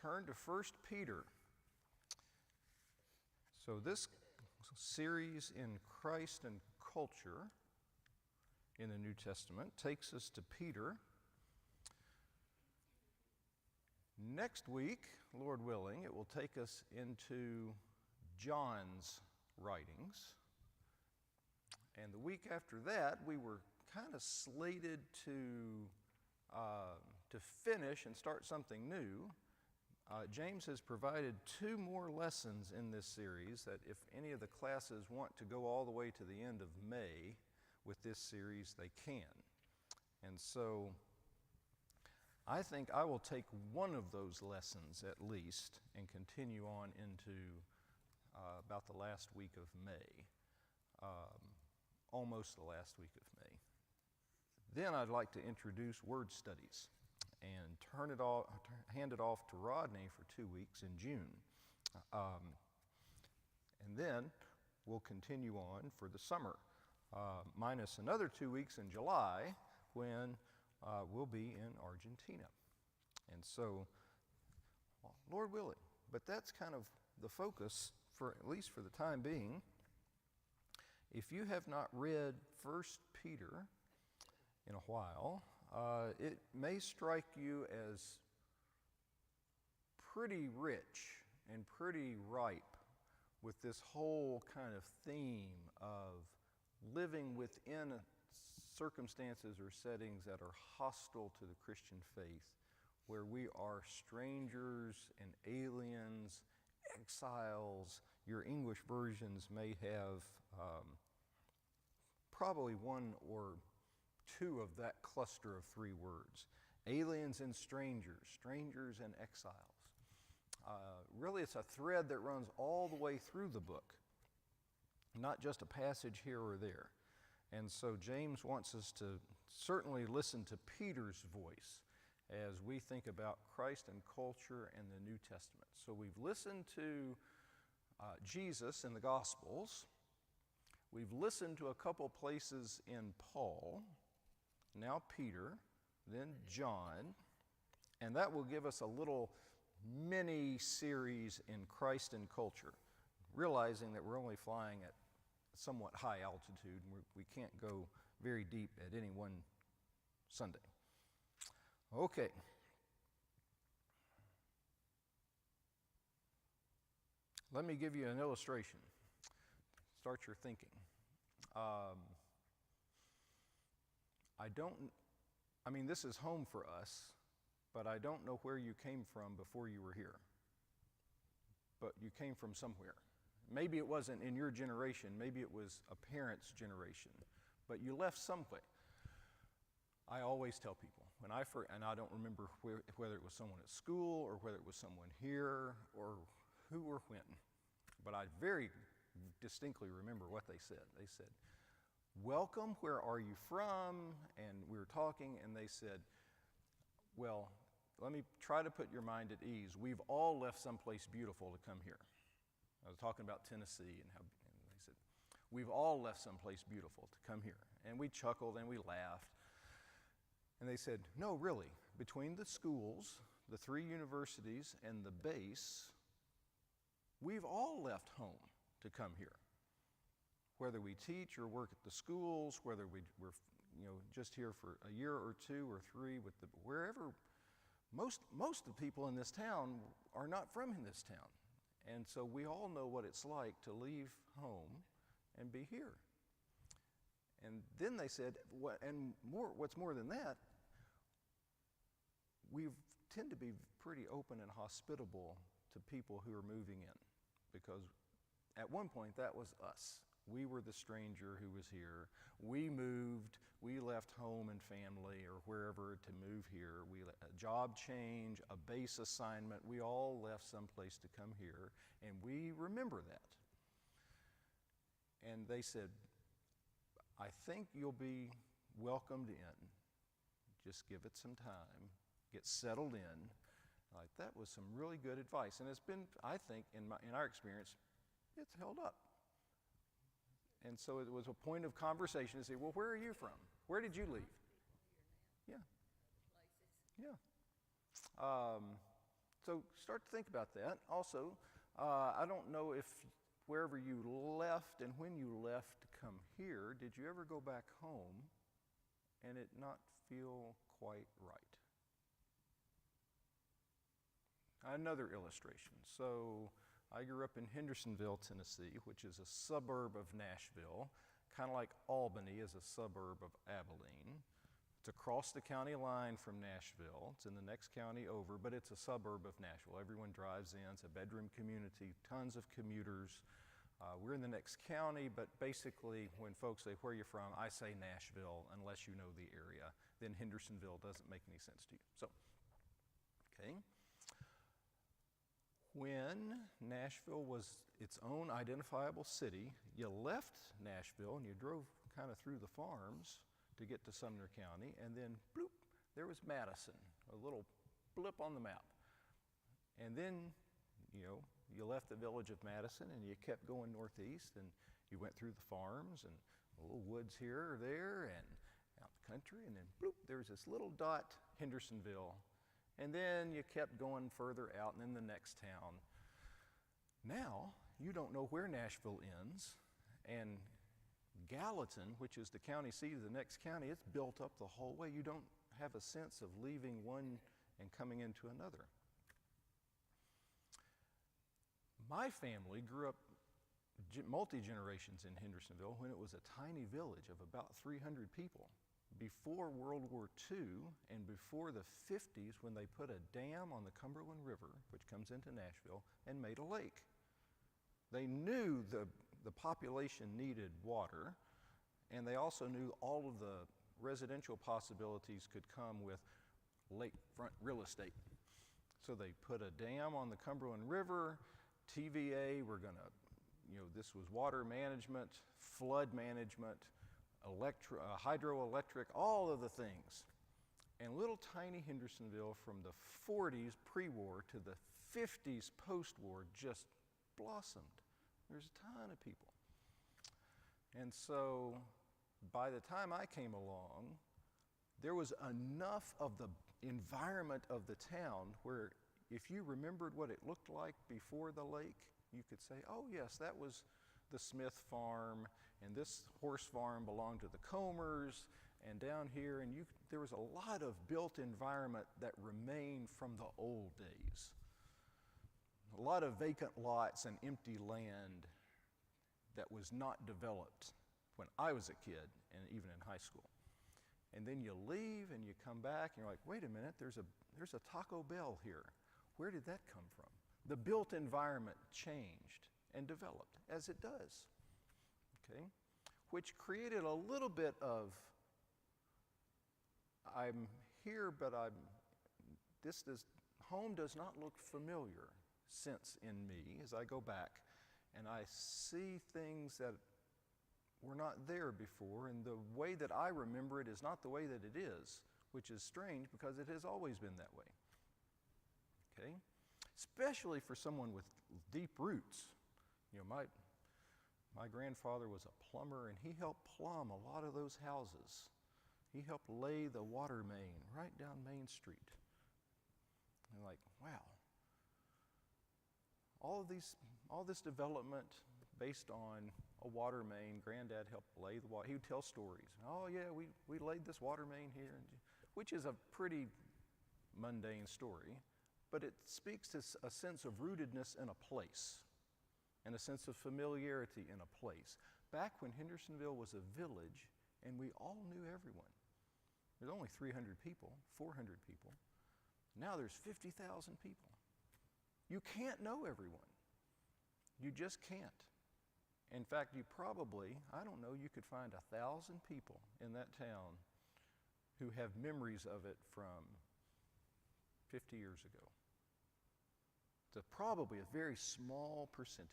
turn to 1 Peter. So this series in Christ and culture in the New Testament takes us to Peter. Next week, Lord willing, it will take us into John's writings. And the week after that, we were kind of slated to finish and start something new. James has provided 2 more lessons in this series that if any of the classes want to go all the way to the end of May with this series, they can. And so I think I will take one of those lessons at least and continue on into about the last week of May, almost the last week of May. Then I'd like to introduce word studies and hand it off to Rodney for 2 weeks in June. And then we'll continue on for the summer, minus another 2 weeks in July when we'll be in Argentina. And so, Lord willing, but that's kind of the focus, for at least for the time being. If you have not read 1 Peter in a while, it may strike you as pretty rich and pretty ripe with this whole kind of theme of living within circumstances or settings that are hostile to the Christian faith, where we are strangers and aliens, exiles. Your English versions may have probably 1 or 2 of that cluster of 3 words. Aliens and strangers, strangers and exiles. Really, it's a thread that runs all the way through the book, not just a passage here or there. And so James wants us to certainly listen to Peter's voice as we think about Christ and culture and the New Testament. So we've listened to Jesus in the Gospels. We've listened to a couple places in Paul, now Peter, then John, and that will give us a little mini series in Christ and culture, realizing that we're only flying at somewhat high altitude and we can't go very deep at any one Sunday. Okay. Let me give you an illustration. Start your thinking. This is home for us, but I don't know where you came from before you were here. But you came from somewhere. Maybe it wasn't in your generation, maybe it was a parent's generation, but you left somewhere. I always tell people, and I don't remember whether it was someone at school or whether it was someone here or who or when, but I very distinctly remember what they said. They said, "Welcome, where are you from?" And we were talking, and they said, "Well, let me try to put your mind at ease. We've all left someplace beautiful to come here." I was talking about Tennessee, and they said, "We've all left someplace beautiful to come here." And we chuckled and we laughed. And they said, "No, really, between the schools, the 3 universities, and the base, we've all left home to come here. Whether we teach or work at the schools, whether we're just here for a year or 2 or 3, wherever. Most of the people in this town are not from in this town. And so we all know what it's like to leave home and be here." And then they said, what's more than that, we tend to be pretty open and hospitable to people who are moving in, because at one point that was us. We were the stranger who was here. We moved, we left home and family or wherever to move here. A job change, a base assignment, we all left someplace to come here, and we remember that. And they said, "I think you'll be welcomed in. Just give it some time, get settled in." Like, that was some really good advice, and it's been, I think, in our experience, it's held up. And so it was a point of conversation to say, "Well, where are you from? Where did you leave?" Yeah. Yeah. So start to think about that. Also, I don't know if wherever you left and when you left to come here, did you ever go back home and it not feel quite right? Another illustration. So I grew up in Hendersonville, Tennessee, which is a suburb of Nashville, kind of like Albany is a suburb of Abilene. It's across the county line from Nashville. It's in the next county over, but it's a suburb of Nashville. Everyone drives in. It's a bedroom community, tons of commuters. We're in the next county, but basically when folks say, where are you from? I say Nashville, unless you know the area. Then Hendersonville doesn't make any sense to you. So, okay. When Nashville was its own identifiable city, you left Nashville and you drove kind of through the farms to get to Sumner County, and then bloop, there was Madison, a little blip on the map. And then, you left the village of Madison and you kept going northeast, and you went through the farms and a little woods here or there and out the country, and then bloop, there's this little dot, Hendersonville. And then you kept going further out and in the next town. Now, you don't know where Nashville ends, and Gallatin, which is the county seat of the next county, it's built up the whole way. You don't have a sense of leaving one and coming into another. My family grew up multi-generations in Hendersonville when it was a tiny village of about 300 people. Before World War II and before the 50s, when they put a dam on the Cumberland River, which comes into Nashville, and made a lake. They knew the population needed water, and they also knew all of the residential possibilities could come with lakefront real estate. So they put a dam on the Cumberland River. TVA, this was water management, flood management, hydroelectric, all of the things. And little tiny Hendersonville from the 40s pre-war to the 50s post-war just blossomed. There's a ton of people. And so by the time I came along, there was enough of the environment of the town where if you remembered what it looked like before the lake, you could say, oh yes, that was the Smith farm, and this horse farm belonged to the Comers, and down here, and there was a lot of built environment that remained from the old days. A lot of vacant lots and empty land that was not developed when I was a kid and even in high school. And then you leave and you come back and you're like, wait a minute, there's a Taco Bell here. Where did that come from? The built environment changed and developed, as it does, okay? Which created a little bit of, I'm here, but home does not look familiar sense in me as I go back and I see things that were not there before, and the way that I remember it is not the way that it is, which is strange because it has always been that way, okay? Especially for someone with deep roots. My grandfather was a plumber, and he helped plumb a lot of those houses. He helped lay the water main right down Main Street. And like, wow. All this development based on a water main, Granddad helped lay the water. He would tell stories. Oh yeah, we laid this water main here, which is a pretty mundane story, but it speaks to a sense of rootedness in a place and a sense of familiarity in a place. Back when Hendersonville was a village and we all knew everyone. There's only 300 people, 400 people. Now there's 50,000 people. You can't know everyone. You just can't. In fact, you probably, you could find 1,000 people in that town who have memories of it from 50 years ago. It's probably a very small percentage.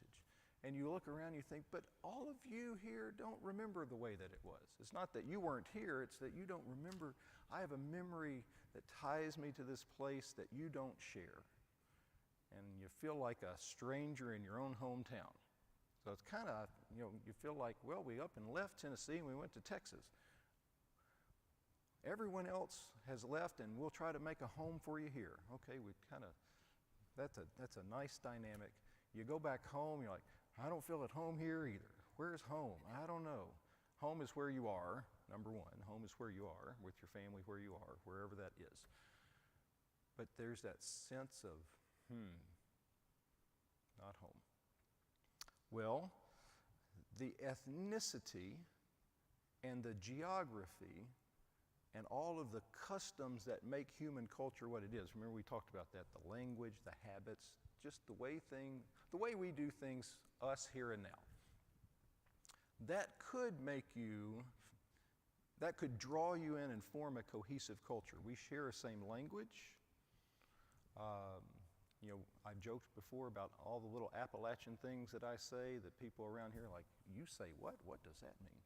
And you look around and you think, but all of you here don't remember the way that it was. It's not that you weren't here, it's that you don't remember. I have a memory that ties me to this place that you don't share. And you feel like a stranger in your own hometown. So it's kind of, you feel like, well, we up and left Tennessee and we went to Texas. Everyone else has left and we'll try to make a home for you here. Okay, we kind of That's a nice dynamic. You go back home, you're like, I don't feel at home here either. Where's home? I don't know. Home is where you are, number one. Home is where you are, with your family where you are, wherever that is. But there's that sense of, not home. Well, the ethnicity and the geography and all of the customs that make human culture what it is. Remember we talked about that, the language, the habits, just the way we do things, us here and now. That could draw you in and form a cohesive culture. We share a same language. I've joked before about all the little Appalachian things that I say that people around here are like, you say what? What does that mean?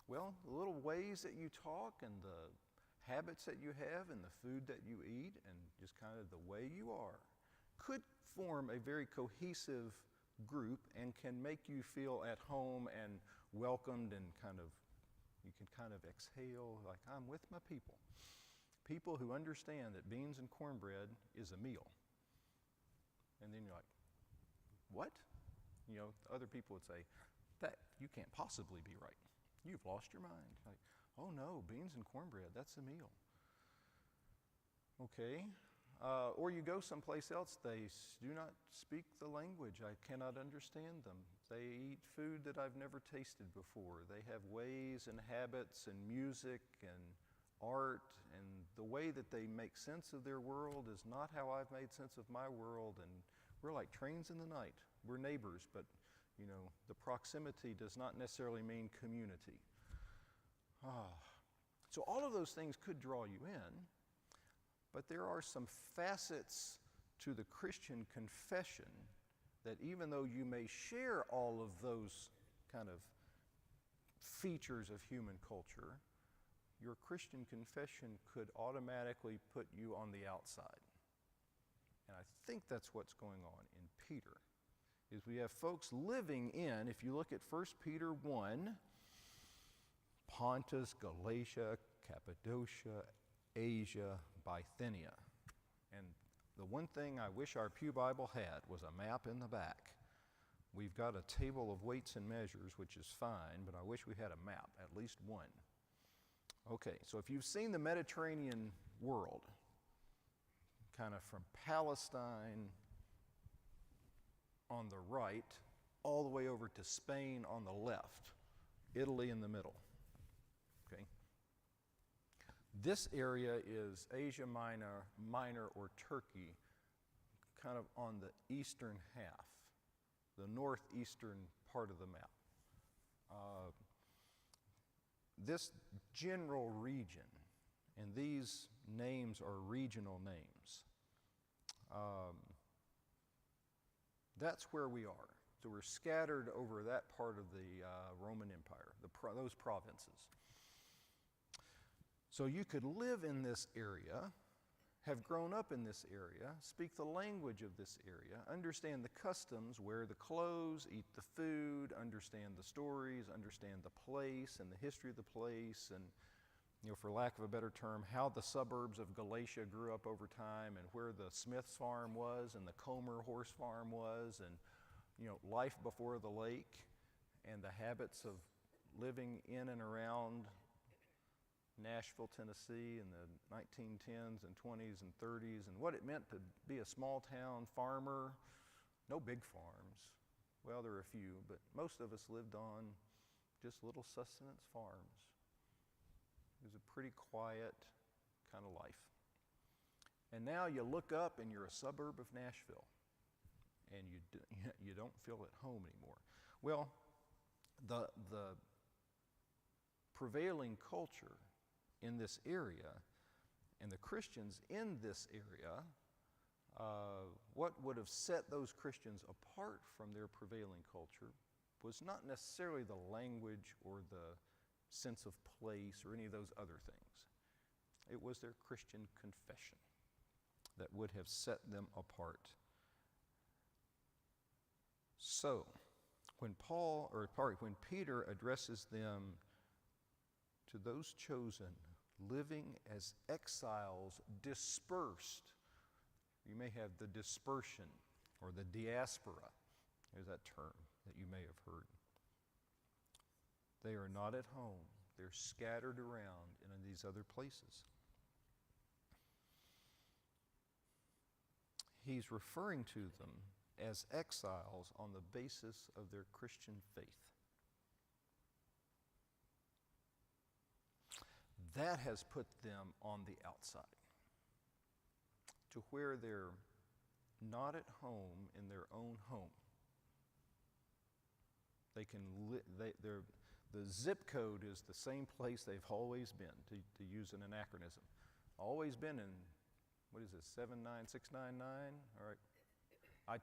Well, the little ways that you talk and the habits that you have and the food that you eat and just kind of the way you are could form a very cohesive group and can make you feel at home and welcomed and you can kind of exhale like, I'm with my people. People who understand that beans and cornbread is a meal. And then you're like, what? Other people would say, that you can't possibly be right. You've lost your mind. Like, oh no, beans and cornbread, that's a meal. Okay. Or you go someplace else, they do not speak the language. I cannot understand them. They eat food that I've never tasted before. They have ways and habits and music and art, and the way that they make sense of their world is not how I've made sense of my world, and we're like trains in the night. We're neighbors, but the proximity does not necessarily mean community. So all of those things could draw you in, but there are some facets to the Christian confession that even though you may share all of those kind of features of human culture, your Christian confession could automatically put you on the outside. And I think that's what's going on in Peter, is we have folks living in, if you look at 1 Peter 1, Pontus, Galatia, Cappadocia, Asia, Bithynia. And the one thing I wish our Pew Bible had was a map in the back. We've got a table of weights and measures, which is fine, but I wish we had a map, at least one. Okay, so if you've seen the Mediterranean world, kind of from Palestine on the right, all the way over to Spain on the left, Italy in the middle, okay? This area is Asia Minor or Turkey, kind of on the eastern half, the northeastern part of the map. This general region, and these names are regional names, that's where we are. So we're scattered over that part of the Roman Empire, those provinces. So you could live in this area, have grown up in this area, speak the language of this area, understand the customs, wear the clothes, eat the food, understand the stories, understand the place and the history of the place, and, for lack of a better term, how the suburbs of Galatia grew up over time, and where the Smith's farm was and the Comer horse farm was, and, life before the lake, and the habits of living in and around Nashville, Tennessee in the 1910s and 20s and 30s, and what it meant to be a small town farmer. No big farms. Well, there are a few, but most of us lived on just little sustenance farms. It was a pretty quiet kind of life. And now you look up and you're a suburb of Nashville, and you don't feel at home anymore. Well, the prevailing culture in this area, and the Christians in this area, what would have set those Christians apart from their prevailing culture was not necessarily the language or the sense of place or any of those other things. It was their Christian confession that would have set them apart. So, when Peter addresses them, to those chosen, living as exiles, dispersed, You may have the dispersion or the diaspora. There's that term that you may have heard. They are not at home. They're scattered around in these other places. He's referring to them as exiles on the basis of their Christian faith. That has put them on the outside, to where they're not at home in their own home. They can the zip code is the same place they've always been, to use an anachronism. Always been in, what is this, 79699? All right. I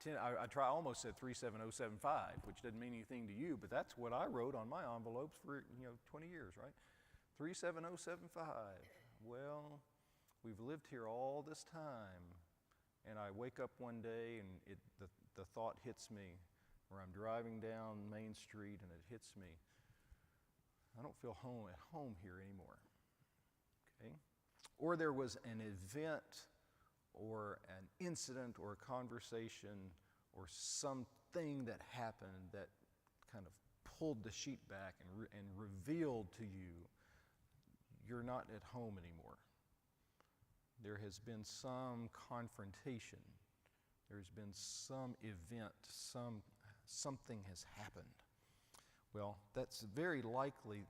almost said 37075, which doesn't mean anything to you, but that's what I wrote on my envelopes for 20 years, right? 37075. Well, we've lived here all this time, and I wake up one day and the thought hits me, where I'm driving down Main Street and it hits me. I don't feel at home here anymore. Okay? Or there was an event or an incident or a conversation or something that happened that kind of pulled the sheet back and revealed to you you're not at home anymore. There has been some confrontation. There's been some event, something has happened. Well, that's very likely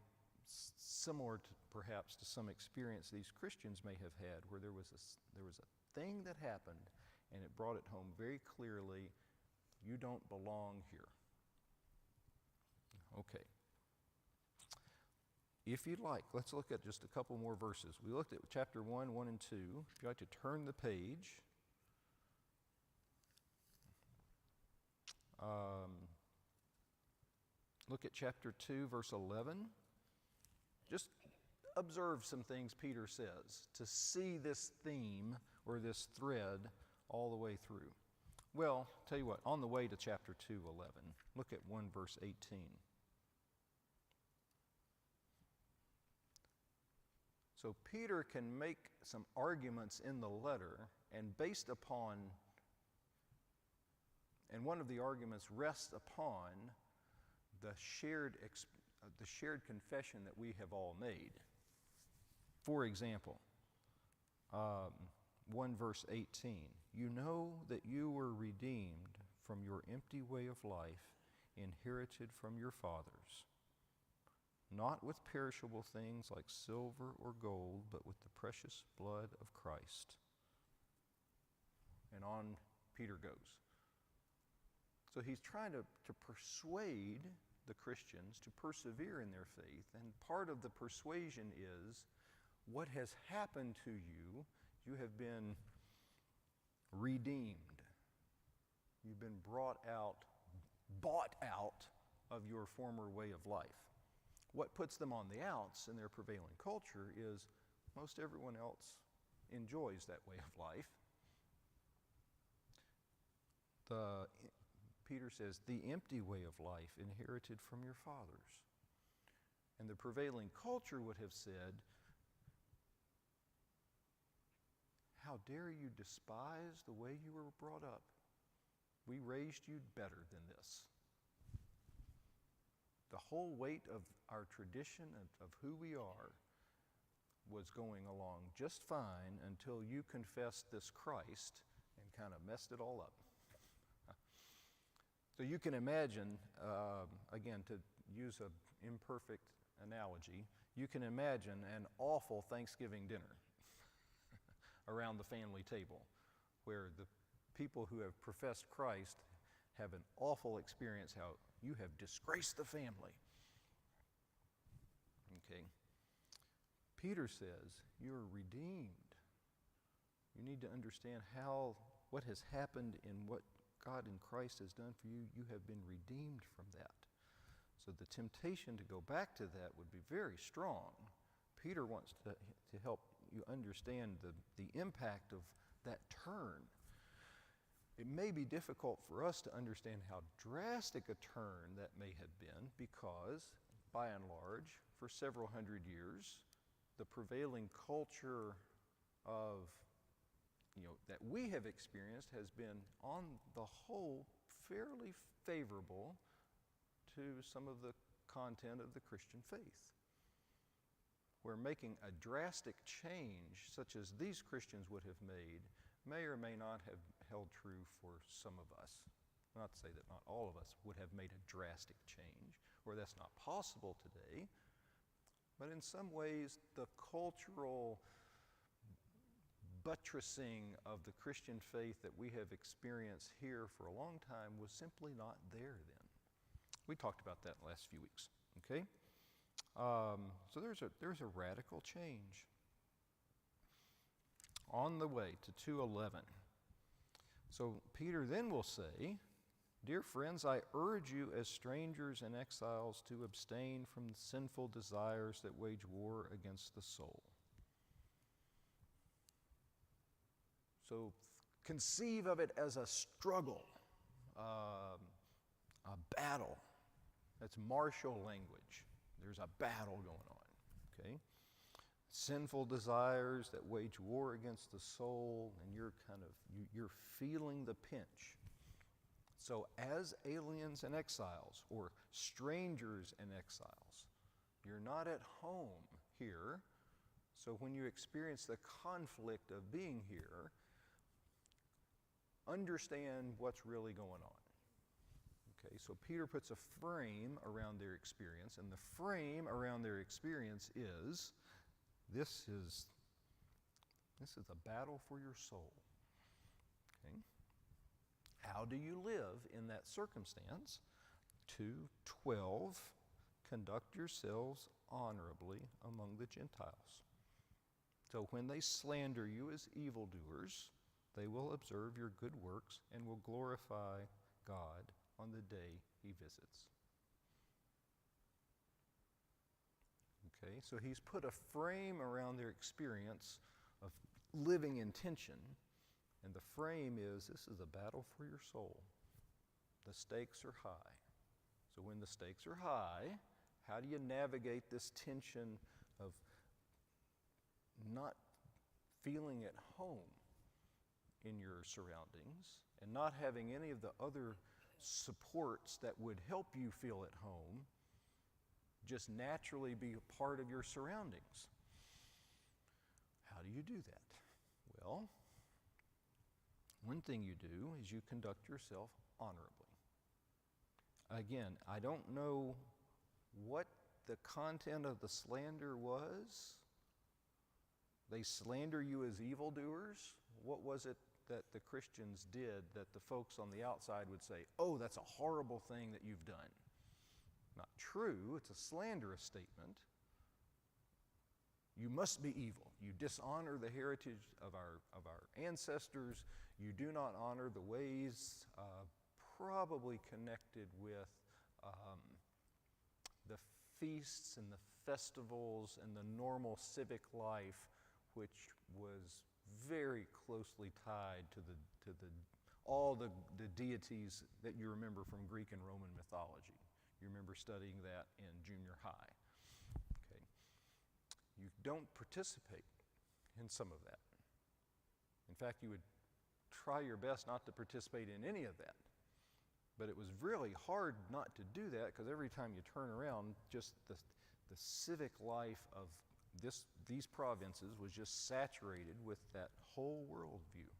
similar to perhaps to some experience these Christians may have had, where there was a thing that happened and it brought it home very clearly, you don't belong here. Okay. If you'd like, let's look at just a couple more verses. We looked at chapter 1, 1 and 2. If you'd like to turn the page. Look at chapter 2, verse 11. Just observe some things Peter says to see this theme or this thread all the way through. Well, tell you what, on the way to chapter 2, 11, look at 1 verse 18. So Peter can make some arguments in the letter, and based upon, and one of the arguments rests upon the shared confession that we have all made. For example, 1 verse 18, you know that you were redeemed from your empty way of life, inherited from your fathers, not with perishable things like silver or gold, but with the precious blood of Christ. And on Peter goes. So he's trying to persuade the Christians to persevere in their faith, and part of the persuasion is what has happened to you. You have been redeemed. You've been bought out of your former way of life. What puts them on the outs in their prevailing culture is most everyone else enjoys that way of life. Peter says, the empty way of life inherited from your fathers. And the prevailing culture would have said, how dare you despise the way you were brought up? We raised you better than this. The whole weight of our tradition of who we are was going along just fine until you confessed this Christ and kind of messed it all up. So you can imagine, again, to use an imperfect analogy, you can imagine an awful Thanksgiving dinner around the family table, where the people who have professed Christ have an awful experience how you have disgraced the family. Okay. Peter says, you're redeemed. You need to understand what has happened in what God in Christ has done for you. You have been redeemed from that. So the temptation to go back to that would be very strong. Peter wants to help you understand the impact of that turn. It may be difficult for us to understand how drastic a turn that may have been, because, by and large, for several hundred years, the prevailing culture of that we have experienced has been, on the whole, fairly favorable to some of the content of the Christian faith. Where making a drastic change, such as these Christians would have made, may or may not have held true for some of us. Not to say that not all of us would have made a drastic change, or that's not possible today, but in some ways the cultural buttressing of the Christian faith that we have experienced here for a long time was simply not there then. We talked about that in the last few weeks, okay? So there's a radical change. On the way to 2:11. So Peter then will say, "Dear friends, I urge you as strangers and exiles to abstain from sinful desires that wage war against the soul." So conceive of it as a struggle, a battle. That's martial language. There's a battle going on, okay? Sinful desires that wage war against the soul, and you're feeling the pinch. So as aliens and exiles, or strangers and exiles, you're not at home here. So when you experience the conflict of being here, understand what's really going on. Okay, so Peter puts a frame around their experience, and the frame around their experience is, this is a battle for your soul. Okay? How do you live in that circumstance? 2:12, conduct yourselves honorably among the Gentiles. So when they slander you as evildoers, they will observe your good works and will glorify God on the day he visits. Okay, so he's put a frame around their experience of living in tension, and the frame is, this is a battle for your soul. The stakes are high. So when the stakes are high, how do you navigate this tension of not feeling at home in your surroundings and not having any of the other supports that would help you feel at home just naturally be a part of your surroundings? How do you do that? Well, one thing you do is you conduct yourself honorably. Again, I don't know what the content of the slander was. They slander you as evildoers. What was it that the Christians did that the folks on the outside would say, "Oh, that's a horrible thing that you've done"? Not true. It's a slanderous statement. You must be evil. You dishonor the heritage of our ancestors. You do not honor the ways probably connected with the feasts and the festivals and the normal civic life, which was very closely tied to all the deities that you remember from Greek and Roman mythology. You remember studying that in junior high. Okay. You don't participate in some of that. In fact, you would try your best not to participate in any of that. But it was really hard not to do that, because every time you turn around, just the civic life of these provinces was just saturated with that whole worldview.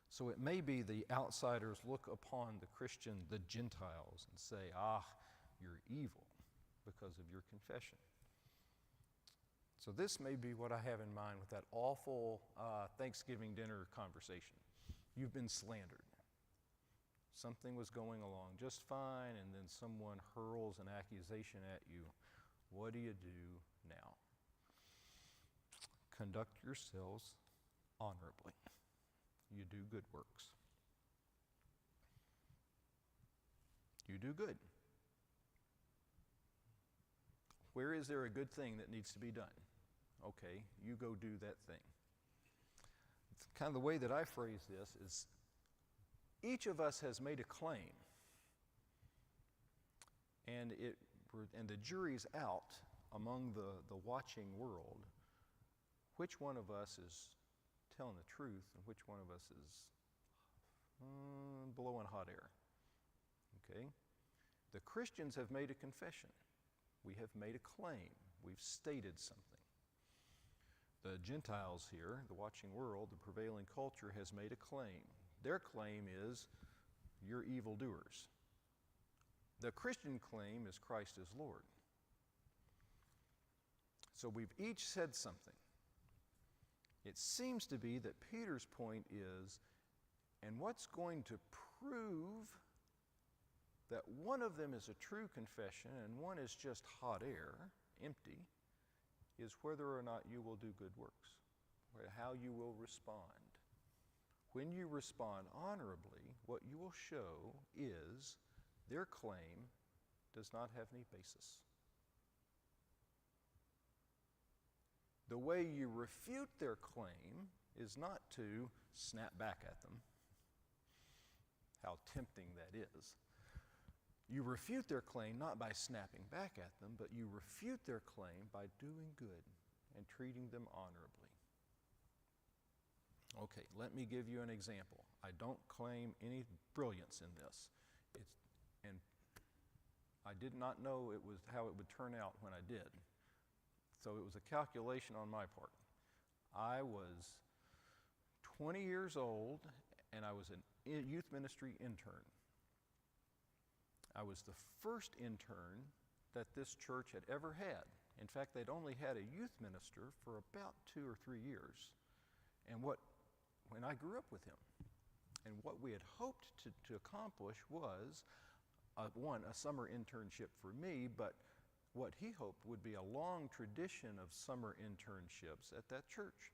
So it may be the outsiders look upon the Christian, the Gentiles, and say, you're evil because of your confession. So this may be what I have in mind with that awful Thanksgiving dinner conversation. You've been slandered. Something was going along just fine, and then someone hurls an accusation at you. What do you do now? Conduct yourselves honorably. You do good works. You do good. Where is there a good thing that needs to be done? Okay, you go do that thing. It's kind of the way that I phrase this is, each of us has made a claim, and the jury's out among the watching world. Which one of us is telling the truth and which one of us is blowing hot air. Okay? The Christians have made a confession. We have made a claim. We've stated something. The Gentiles here, the watching world, the prevailing culture, has made a claim. Their claim is, you're evildoers. The Christian claim is Christ is Lord. So we've each said something. It seems to be that Peter's point is, and what's going to prove that one of them is a true confession and one is just hot air, empty, is whether or not you will do good works, or how you will respond. When you respond honorably, what you will show is their claim does not have any basis. The way you refute their claim is not to snap back at them. How tempting that is. You refute their claim not by snapping back at them, but you refute their claim by doing good and treating them honorably. Okay, let me give you an example. I don't claim any brilliance in this. And I did not know it was how it would turn out when I did. So it was a calculation on my part. I was 20 years old and I was a youth ministry intern. I was the first intern that this church had ever had. In fact, they'd only had a youth minister for about 2 or 3 years. And when I grew up with him, and what we had hoped to accomplish was, a summer internship for me, but what he hoped would be a long tradition of summer internships at that church.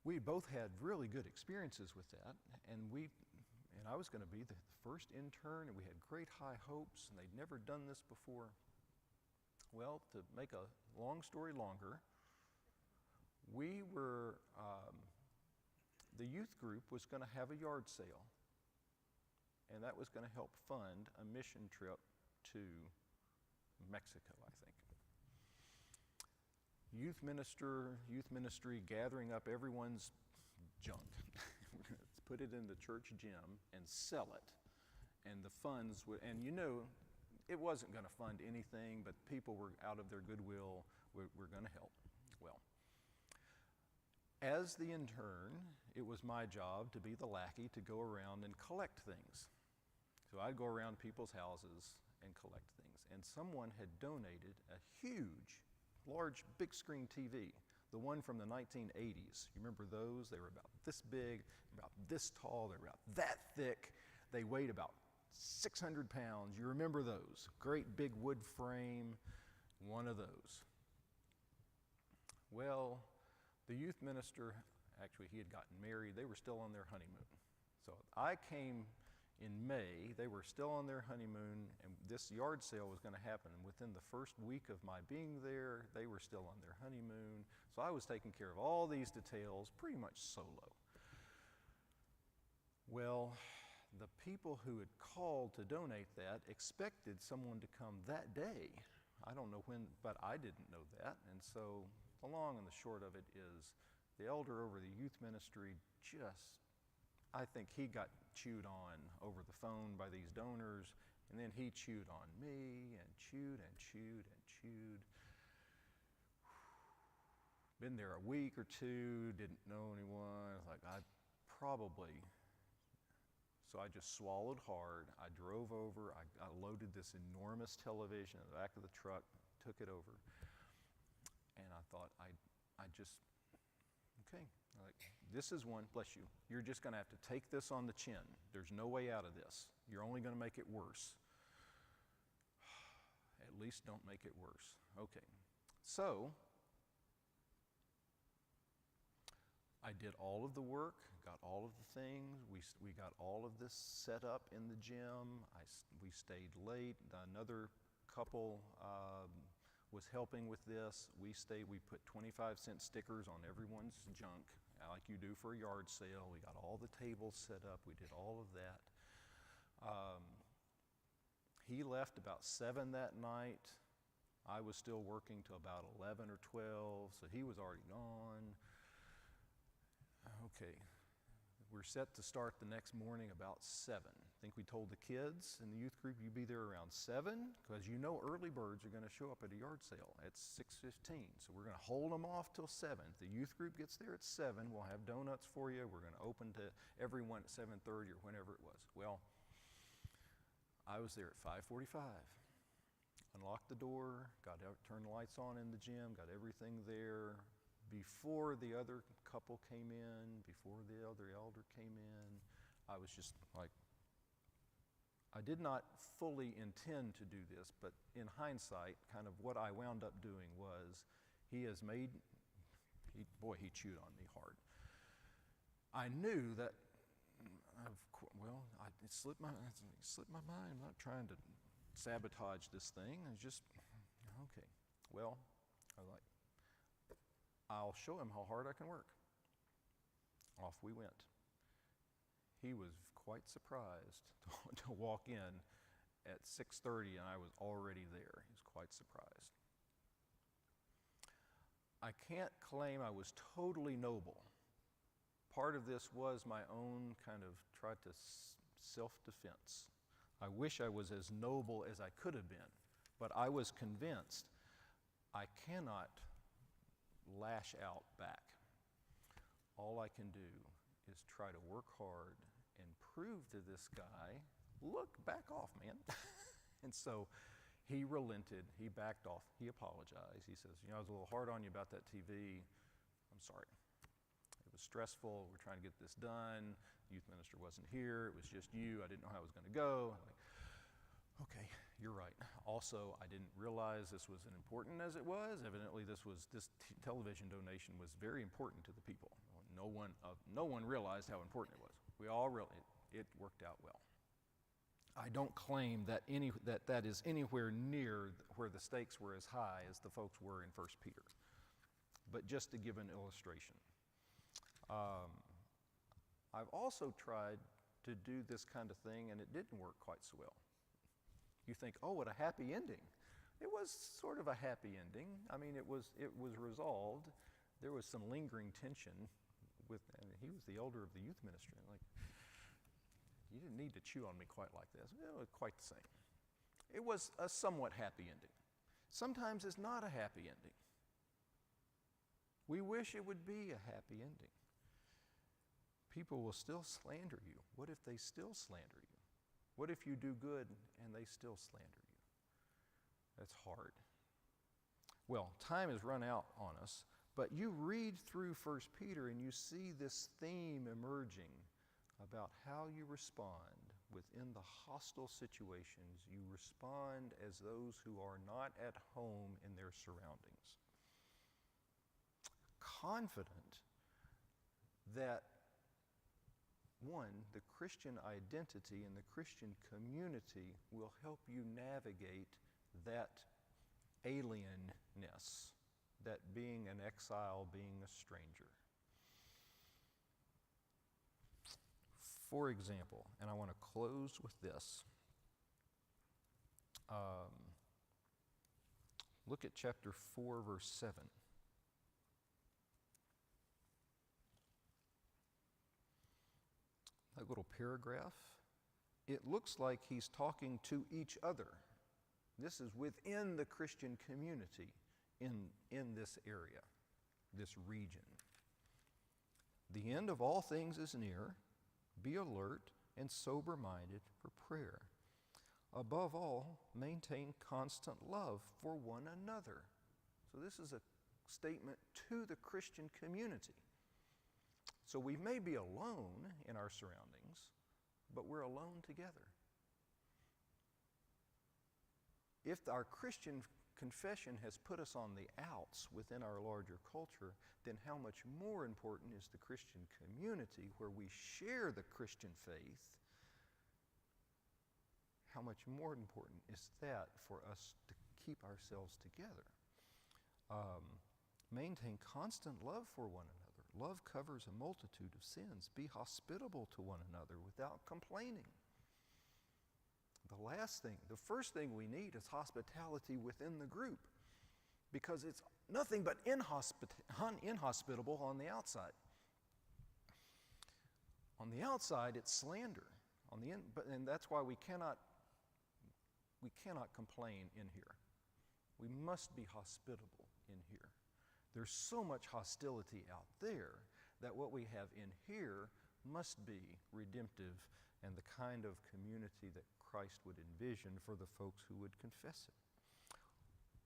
We both had really good experiences with that, and I was going to be the first intern, and we had great high hopes, and they'd never done this before. Well, to make a long story longer, the youth group was going to have a yard sale, and that was going to help fund a mission trip to Mexico, I think. Youth ministry gathering up everyone's junk. Let's put it in the church gym and sell it. And the funds it wasn't going to fund anything, but people were out of their goodwill, were going to help. Well, as the intern, it was my job to be the lackey to go around and collect things. So I'd go around people's houses and collect things. And someone had donated a huge, large, big screen TV, the one from the 1980s. You remember those? They were about this big, about this tall, they were about that thick. They weighed about 600 pounds. You remember those? Great big wood frame, one of those. Well, the youth minister, actually he had gotten married. They were still on their honeymoon. So I came in May. They were still on their honeymoon, and this yard sale was going to happen. And within the first week of my being there, they were still on their honeymoon. So I was taking care of all these details pretty much solo. Well, the people who had called to donate that expected someone to come that day. I don't know when, but I didn't know that. And so the long and the short of it is the elder over the youth ministry I think he got chewed on over the phone by these donors, and then he chewed on me and chewed and chewed and chewed. Been there a week or two, didn't know anyone. I was like, so I just swallowed hard. I drove over, I loaded this enormous television in the back of the truck, took it over, and I thought, okay, this is one, bless you. You're just going to have to take this on the chin. There's no way out of this. You're only going to make it worse. At least don't make it worse. Okay. So, I did all of the work, got all of the things. We got all of this set up in the gym. We stayed late. Another couple was helping with this. We put 25-cent stickers on everyone's junk, like you do for a yard sale. We got all the tables set up. We did all of that. He left about 7 that night. I was still working till about 11 or 12, so he was already gone. okay, we're set to start the next morning about 7. I think we told the kids in the youth group you'd be there around 7, because you know early birds are going to show up at a yard sale at 6:15. So we're going to hold them off till 7. If the youth group gets there at 7, we'll have donuts for you. We're going to open to everyone at 7:30 or whenever it was. Well, I was there at 5:45. Unlocked the door, got out, turned the lights on in the gym, got everything there. Before the other couple came in, before the other elder came in, I was just like, I did not fully intend to do this, but in hindsight, kind of what I wound up doing was, he chewed on me hard. I knew that, it slipped my mind. I'm not trying to sabotage this thing. It's just, okay. Well, I was like, I'll show him how hard I can work. Off we went. He was quite surprised to walk in at 6:30 and I was already there. He was quite surprised. I can't claim I was totally noble. Part of this was my own kind of try to self-defense. I wish I was as noble as I could have been, but I was convinced I cannot lash out back. All I can do is try to work hard and prove to this guy, look, back off, man. And so he relented, he backed off, he apologized. He says, I was a little hard on you about that TV. I'm sorry. It was stressful, we're trying to get this done. The youth minister wasn't here, it was just you, I didn't know how I was gonna go. Okay, you're right. Also, I didn't realize this was as important as it was. Evidently, this television donation was very important to the people. No one realized how important it was. We all realized it worked out well. I don't claim that that is anywhere near where the stakes were as high as the folks were in 1 Peter. But just to give an illustration. I've also tried to do this kind of thing, and it didn't work quite so well. You think, oh, what a happy ending. It was sort of a happy ending. I mean, it was resolved. There was some lingering tension and he was the elder of the youth ministry. Like, you didn't need to chew on me quite like this. It was quite the same. It was a somewhat happy ending. Sometimes it's not a happy ending. We wish it would be a happy ending. People will still slander you. What if they still slander you? What if you do good and they still slander you? That's hard. Well, time has run out on us, but you read through 1 Peter and you see this theme emerging about how you respond within the hostile situations. You respond as those who are not at home in their surroundings. Confident that one, the Christian identity and the Christian community will help you navigate that alienness, that being an exile, being a stranger. For example, and I want to close with this, look at chapter 4, verse 7. That little paragraph, it looks like he's talking to each other. This is within the Christian community in this area, this region. The end of all things is near. Be alert and sober-minded for prayer. Above all, maintain constant love for one another. So this is a statement to the Christian community. So we may be alone in our surroundings, but we're alone together. If our Christian confession has put us on the outs within our larger culture, then how much more important is the Christian community where we share the Christian faith? How much more important is that for us to keep ourselves together? Maintain constant love for one another. Love covers a multitude of sins. Be hospitable to one another without complaining. The first thing we need is hospitality within the group, because it's nothing but inhospitable on the outside. On the outside, it's slander. And that's why we cannot complain in here. We must be hospitable in here. There's so much hostility out there that what we have in here must be redemptive and the kind of community that Christ would envision for the folks who would confess it.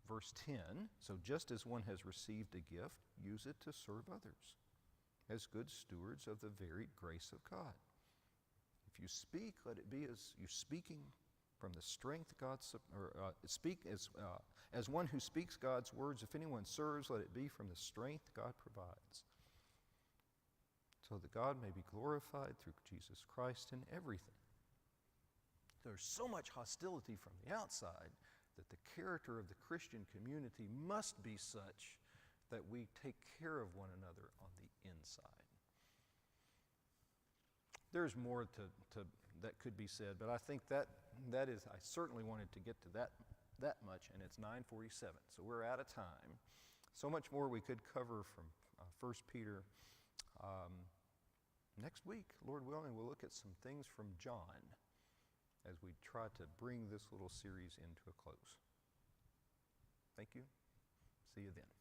Verse 10, so just as one has received a gift, use it to serve others as good stewards of the varied grace of God. If you speak, let it be as you speaking from the strength speak as one who speaks God's words. If anyone serves, let it be from the strength God provides, so that God may be glorified through Jesus Christ in everything. There's so much hostility from the outside that the character of the Christian community must be such that we take care of one another on the inside. There's more that could be said, but I think that is, I certainly wanted to get to that much, and it's 9:47, so we're out of time. So much more we could cover from 1 Peter. Next week, Lord willing, we'll look at some things from John as we try to bring this little series into a close. Thank you. See you then.